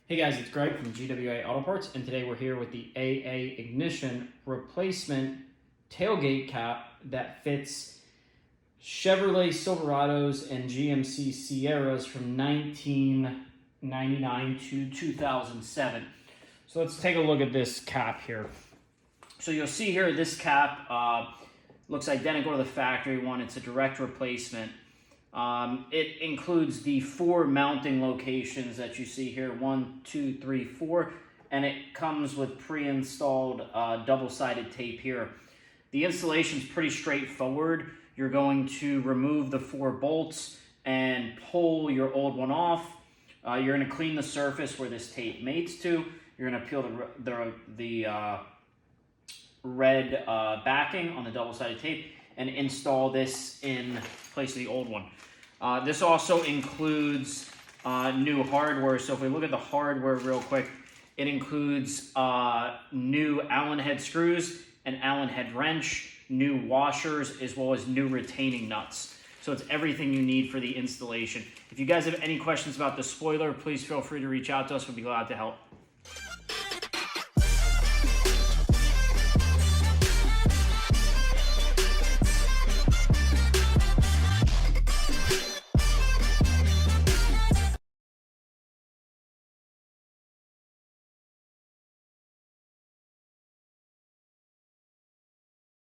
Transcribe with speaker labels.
Speaker 1: Hey guys, it's Greg from GWA Auto Parts, and today we're here with the AA ignition replacement tailgate cap that fits Chevrolet Silverados and GMC Sierras from 1999 to 2007. So let's take a look at this cap here. So you'll see here this cap looks identical to the factory one. It's a direct replacement. It includes the 4 mounting locations that you see here, 1, 2, 3, 4, and it comes with pre-installed double-sided tape here. The installation is pretty straightforward. You're going to remove the 4 bolts and pull your old one off. You're going to clean the surface where this tape mates to. You're going to peel the red backing on the double-sided tape and install this in place of the old one. This also includes new hardware. So if we look at the hardware real quick, it includes new Allen head screws, an Allen head wrench, new washers, as well as new retaining nuts. So it's everything you need for the installation. If you guys have any questions about the spoiler, please feel free to reach out to us. We'll be glad to help.